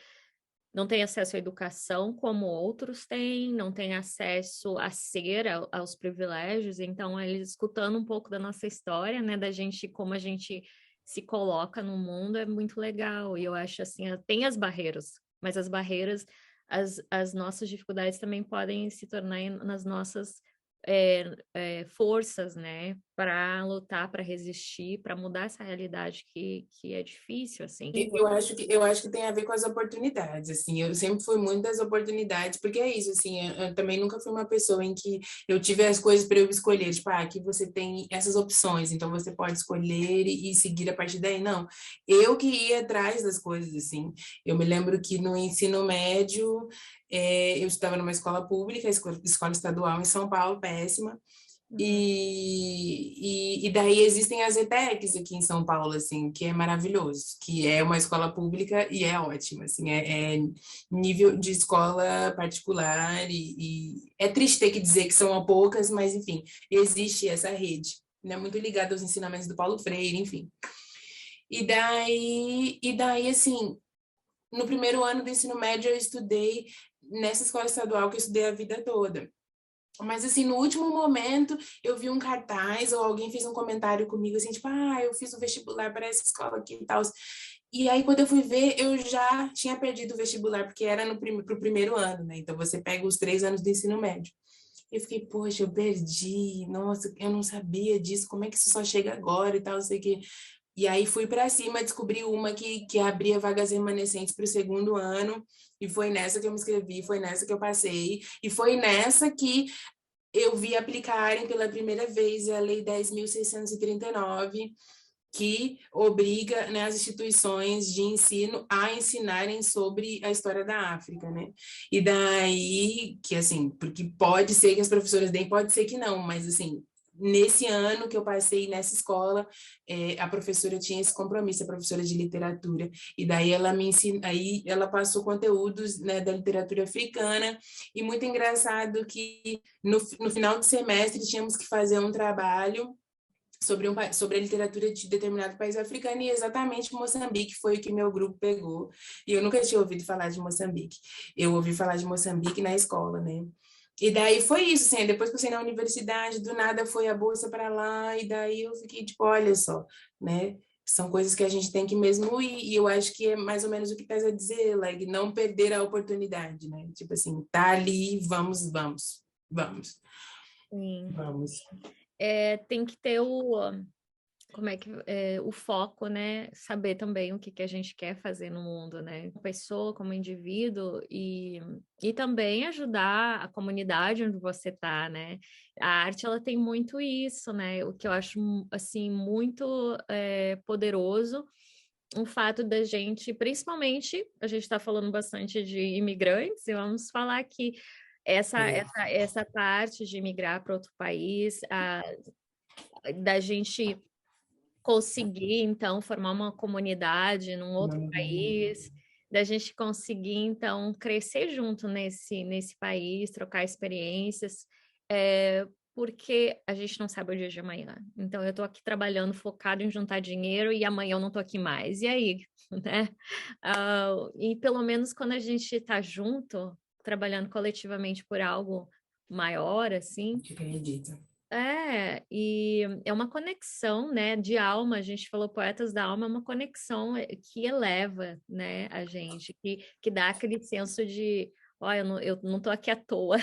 não tem acesso à educação como outros têm, não tem acesso a ser aos privilégios, então eles escutando um pouco da nossa história, né, da gente, como a gente se coloca no mundo, é muito legal, e eu acho assim, tem as barreiras, mas as barreiras, as nossas dificuldades também podem se tornar nas nossas forças, né, para lutar, para resistir, para mudar essa realidade que é difícil, assim. Eu acho que tem a ver com as oportunidades, assim, eu sempre fui muito das oportunidades, porque é isso, assim, eu também nunca fui uma pessoa em que eu tive as coisas para eu escolher, tipo, aqui você tem essas opções, então você pode escolher e seguir a partir daí, não, eu que ia atrás das coisas, assim, eu me lembro que no ensino médio, eu estudava numa escola pública, escola estadual em São Paulo, péssima, Uhum. e daí existem as ETECs aqui em São Paulo, assim, que é maravilhoso, que é uma escola pública e é ótima, assim, é nível de escola particular e é triste ter que dizer que são poucas, mas enfim, existe essa rede, né, muito ligada aos ensinamentos do Paulo Freire, enfim. E daí, assim, no primeiro ano do ensino médio eu estudei nessa escola estadual que eu estudei a vida toda. Mas, assim, no último momento, eu vi um cartaz ou alguém fez um comentário comigo, assim, tipo, eu fiz o vestibular para essa escola aqui e tal. E aí, quando eu fui ver, eu já tinha perdido o vestibular, porque era pro primeiro ano, né? Então, você pega os 3 anos do ensino médio. Eu fiquei, poxa, eu perdi, nossa, eu não sabia disso, como é que isso só chega agora e tal, não sei o quê. E aí fui para cima, descobri uma que abria vagas remanescentes para o segundo ano, e foi nessa que eu me inscrevi, foi nessa que eu passei, e foi nessa que eu vi aplicarem pela primeira vez a Lei 10.639, que obriga, né, as instituições de ensino a ensinarem sobre a história da África, né? E daí, que assim, porque pode ser que as professoras deem, pode ser que não, mas assim, nesse ano que eu passei nessa escola, a professora tinha esse compromisso, a professora de literatura, e daí ela me ensina, aí ela passou conteúdos, né, da literatura africana, e muito engraçado que no final do semestre tínhamos que fazer um trabalho sobre a literatura de determinado país africano, e exatamente Moçambique foi o que meu grupo pegou. E eu nunca tinha ouvido falar de Moçambique. Eu ouvi falar de Moçambique na escola, né? E daí foi isso, assim, depois que eu saí na universidade, do nada foi a bolsa para lá, e daí eu fiquei tipo, olha só, né? São coisas que a gente tem que mesmo ir, e eu acho que é mais ou menos o que estás a dizer, like, não perder a oportunidade, né? Tipo assim, tá ali, vamos, vamos, vamos, Sim. vamos. Tem que ter como é que o foco, né? Saber também o que, que a gente quer fazer no mundo, né? Como pessoa, como indivíduo, e também ajudar a comunidade onde você tá, né? A arte, ela tem muito isso, né? O que eu acho, assim, muito poderoso, o fato da gente, principalmente, a gente está falando bastante de imigrantes, e vamos falar que essa parte de migrar para outro país, da gente conseguir, então, formar uma comunidade num outro país, da gente conseguir, então, crescer junto nesse país, trocar experiências, porque a gente não sabe o dia de amanhã. Então, eu estou aqui trabalhando, focado em juntar dinheiro, e amanhã eu não estou aqui mais. E aí, né? E pelo menos quando a gente está junto, trabalhando coletivamente por algo maior, assim, Acredito. e é uma conexão, né, de alma. A gente falou poetas da alma, é uma conexão que eleva, né, a gente, que dá aquele senso de, ó, eu não tô aqui à toa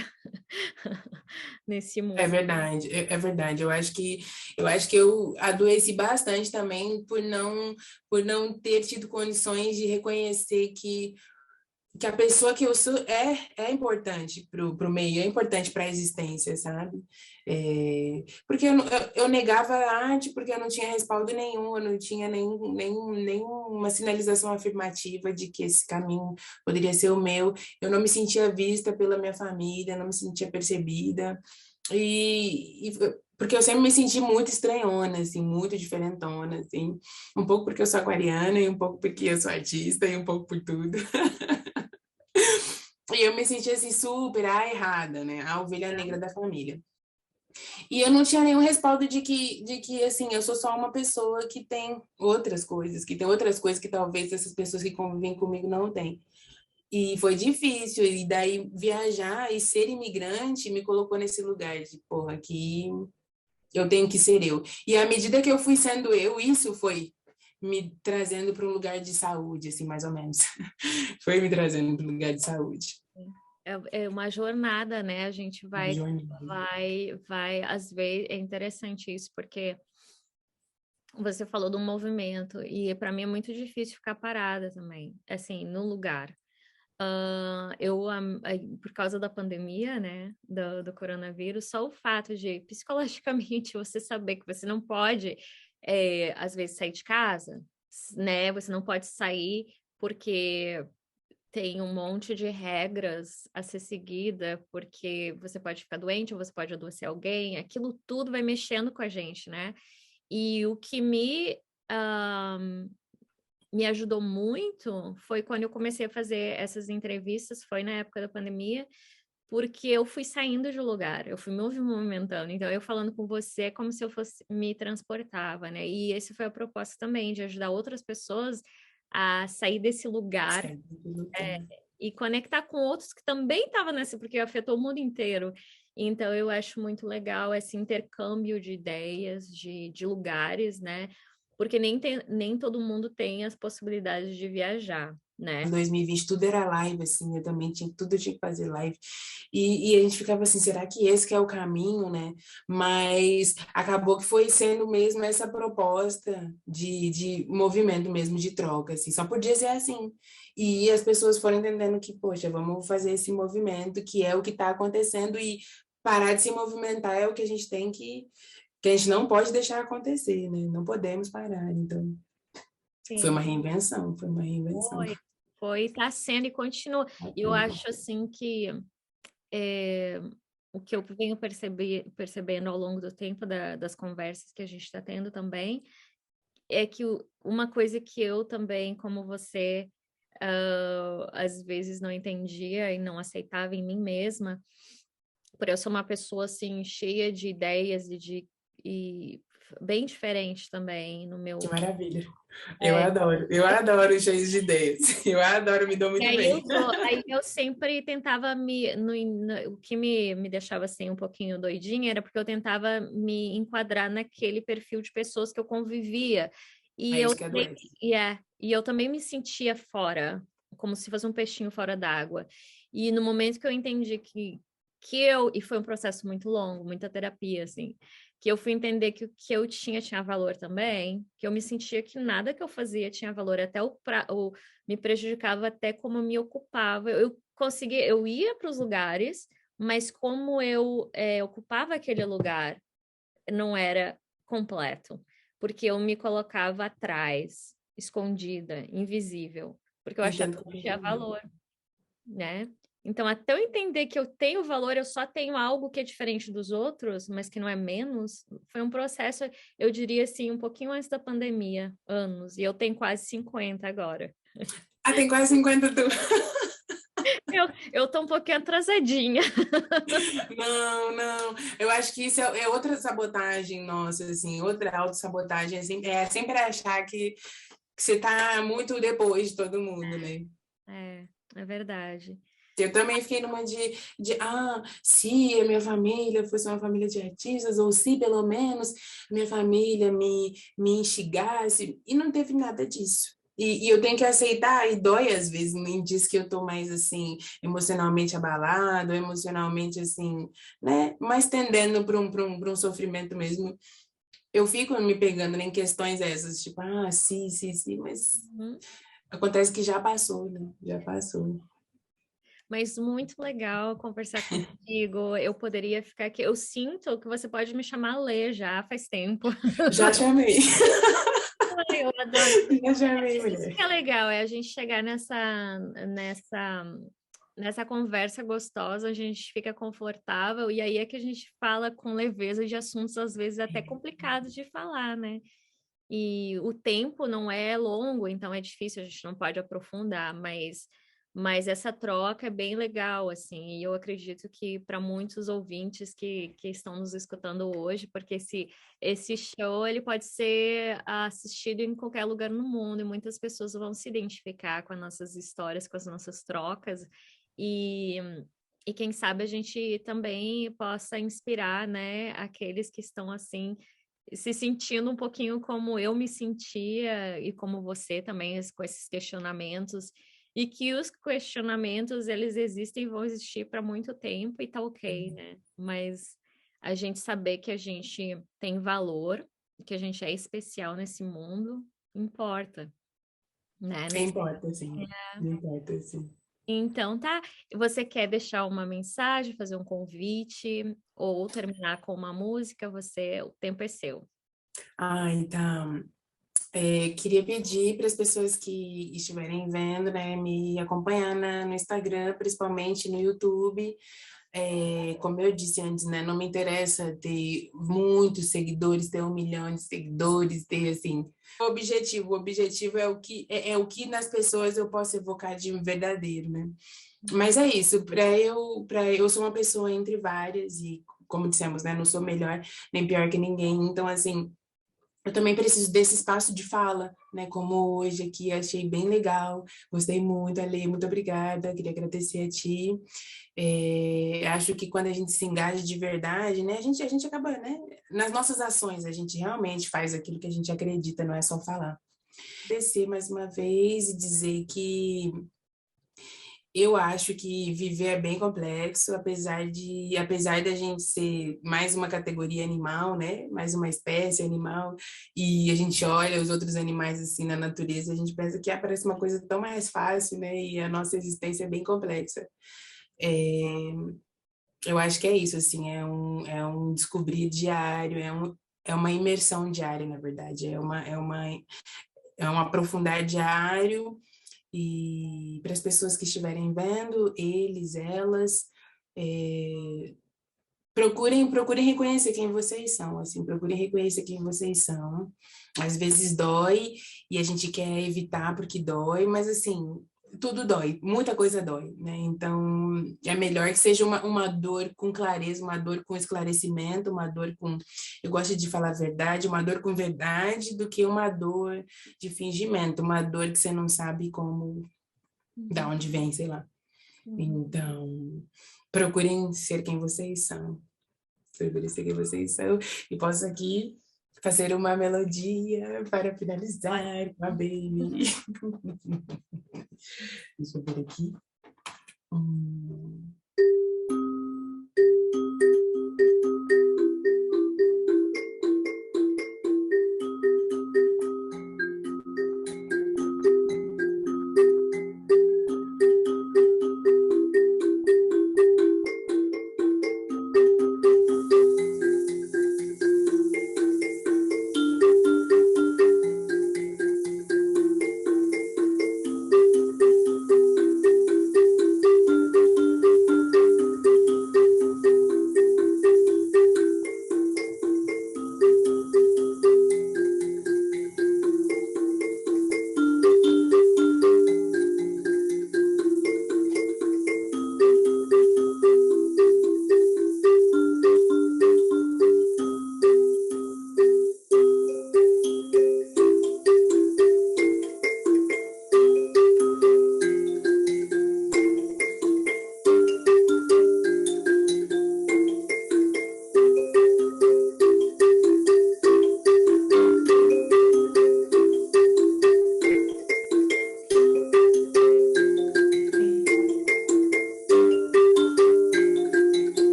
nesse É mundo. verdade, é verdade. Eu acho que eu adoeci bastante também por não ter tido condições de reconhecer que a pessoa que eu sou é importante pro meio, é importante para a existência, sabe? Porque eu negava a arte porque eu não tinha respaldo nenhum, eu não tinha nenhuma sinalização afirmativa de que esse caminho poderia ser o meu. Eu não me sentia vista pela minha família, não me sentia percebida. Porque eu sempre me senti muito estranhona, assim, muito diferentona, assim, um pouco porque eu sou aquariana e um pouco porque eu sou artista e um pouco por tudo. E eu me senti assim super errada, né? A ovelha negra da família. E eu não tinha nenhum respaldo de que assim, eu sou só uma pessoa que tem outras coisas que talvez essas pessoas que convivem comigo não têm. E foi difícil, e daí viajar e ser imigrante me colocou nesse lugar de, porra, aqui eu tenho que ser eu. E à medida que eu fui sendo eu, isso foi me trazendo para um lugar de saúde, assim, mais ou menos. Foi me trazendo para um lugar de saúde. É uma jornada, né? A gente vai, às vezes, é interessante isso, porque você falou do movimento, e para mim é muito difícil ficar parada também, assim, no lugar. Por causa da pandemia, né, do coronavírus, só o fato de, psicologicamente, você saber que você não pode, às vezes, sair de casa, né, você não pode sair porque tem um monte de regras a ser seguida, porque você pode ficar doente ou você pode adoecer alguém, aquilo tudo vai mexendo com a gente, né? E o que me ajudou muito foi quando eu comecei a fazer essas entrevistas, foi na época da pandemia, porque eu fui saindo de lugar, eu fui me movimentando. Então, eu falando com você é como se eu fosse me transportava, né? E esse foi a proposta também, de ajudar outras pessoas a sair desse lugar e conectar com outros que também estavam nessa, porque afetou o mundo inteiro. Então, eu acho muito legal esse intercâmbio de ideias, de lugares, né? Porque nem todo mundo tem as possibilidades de viajar, né? Em 2020 tudo era live, assim, eu também tinha que fazer live. E a gente ficava assim, será que esse que é o caminho, né? Mas acabou que foi sendo mesmo essa proposta de movimento mesmo, de troca, assim, só podia ser assim. E as pessoas foram entendendo que, poxa, vamos fazer esse movimento, que é o que está acontecendo, e parar de se movimentar é o que a gente tem que a gente não pode deixar acontecer, né? Não podemos parar, então... Foi Sim. uma reinvenção, foi uma reinvenção. Tá sendo e continua. E eu acho assim que o que eu venho percebendo ao longo do tempo das conversas que a gente está tendo também é que uma coisa que eu também, como você, às vezes não entendia e não aceitava em mim mesma, por eu ser uma pessoa assim cheia de ideias e bem diferente também no meu. Que maravilha. É, Eu adoro cheios de ideias. Eu adoro, me dou E muito aí bem. aí eu sempre tentava o que me deixava assim um pouquinho doidinha era porque eu tentava me enquadrar naquele perfil de pessoas que eu convivia. E É eu isso que também, adoece. e eu também me sentia fora, como se fosse um peixinho fora d'água. E no momento que eu entendi e foi um processo muito longo, muita terapia, assim, que eu fui entender que o que eu tinha valor também, que eu me sentia que nada que eu fazia tinha valor, até me prejudicava até como eu me ocupava. Eu ia para os lugares, mas como eu ocupava aquele lugar, não era completo, porque eu me colocava atrás, escondida, invisível, porque eu achava Entendo que não tinha completamente. valor, né? Então, até eu entender que eu tenho valor, eu só tenho algo que é diferente dos outros, mas que não é menos, foi um processo, eu diria assim, um pouquinho antes da pandemia, anos, e eu tenho quase 50 agora. Ah, tem quase 50 tu. Eu tô um pouquinho atrasadinha. Não, não. Eu acho que isso é outra sabotagem nossa, assim, outra autossabotagem. É sempre achar que você tá muito depois de todo mundo, né? É verdade. Eu também fiquei numa se a minha família fosse uma família de artistas, ou se pelo menos minha família me instigasse, e não teve nada disso. E eu tenho que aceitar, e dói às vezes, me diz que eu tô mais assim, emocionalmente abalado, emocionalmente assim, né? Mais tendendo para um sofrimento mesmo. Eu fico me pegando em questões essas, tipo, sim, mas Uhum. acontece que já passou, né? Já passou. Mas muito legal conversar contigo. Eu poderia ficar aqui. Eu sinto que você pode me chamar Lê já faz tempo. Já chamei. Ai, eu adoro. Já chamei, Isso mulher. que é legal, é a gente chegar nessa conversa gostosa, a gente fica confortável, e aí é que a gente fala com leveza de assuntos, às vezes, até complicados de falar, né? E o tempo não é longo, então é difícil, a gente não pode aprofundar, Mas essa troca é bem legal, assim, e eu acredito que para muitos ouvintes que estão nos escutando hoje, porque esse show ele pode ser assistido em qualquer lugar no mundo, e muitas pessoas vão se identificar com as nossas histórias, com as nossas trocas, e, e quem sabe a gente também possa inspirar, né, aqueles que estão assim se sentindo um pouquinho como eu me sentia e como você também, com esses questionamentos, e que os questionamentos, eles existem e vão existir para muito tempo e tá ok, né? Mas a gente saber que a gente tem valor, que a gente é especial nesse mundo, importa, né? Importa, sim. Importa, sim. Então, tá. Você quer deixar uma mensagem, fazer um convite ou terminar com uma música? O tempo é seu. Então, queria pedir para as pessoas que estiverem vendo, né, me acompanhar no Instagram, principalmente no YouTube. Como eu disse antes, né, não me interessa ter muitos seguidores, ter 1 milhão de seguidores, ter assim. O objetivo é o que nas pessoas eu posso evocar de verdadeiro, né? Mas é isso, eu sou uma pessoa entre várias e, como dissemos, né, não sou melhor nem pior que ninguém. Então, assim, eu também preciso desse espaço de fala, né? Como hoje aqui, achei bem legal, gostei muito, Ale, muito obrigada, queria agradecer a ti. Acho que quando a gente se engaja de verdade, né? A gente acaba, né? Nas nossas ações, a gente realmente faz aquilo que a gente acredita, não é só falar. Agradecer mais uma vez e dizer que eu acho que viver é bem complexo, apesar da gente ser mais uma categoria animal, né? Mais uma espécie animal, e a gente olha os outros animais assim na natureza, a gente pensa que parece uma coisa tão mais fácil, né? E a nossa existência é bem complexa. É, eu acho que é isso, assim, é um descobrir diário, é uma imersão diária, na verdade, é um aprofundar diário. E para as pessoas que estiverem vendo, eles, elas, procurem reconhecer quem vocês são, assim, procurem reconhecer quem vocês são. Às vezes dói e a gente quer evitar porque dói, mas assim, tudo dói, muita coisa dói, né? Então, é melhor que seja uma dor com clareza, uma dor com esclarecimento, uma dor com, eu gosto de falar a verdade, uma dor com verdade, do que uma dor de fingimento, uma dor que você não sabe como, da onde vem, sei lá. Então, procurem ser quem vocês são. Procurem ser quem vocês são. E posso aqui fazer uma melodia para finalizar com a Baby. Deixa eu ver aqui. Hum.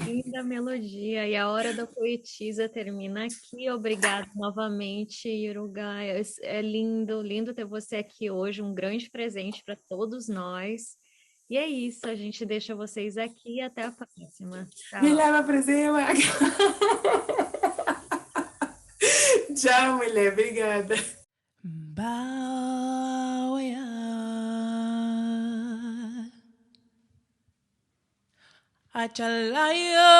Linda melodia. E a Hora da Poetisa termina aqui. Obrigada novamente, Irugai. É lindo, lindo ter você aqui hoje. Um grande presente para todos nós. E é isso, a gente deixa vocês aqui e até a próxima. Me Tchau. leva pra cima. Tchau, mulher. Obrigada. Achalaya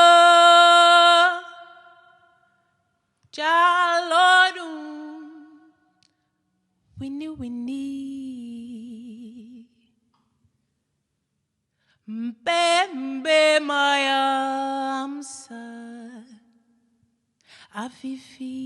Jalodum Winnie Winnie Mbembe Mayamsa Afifi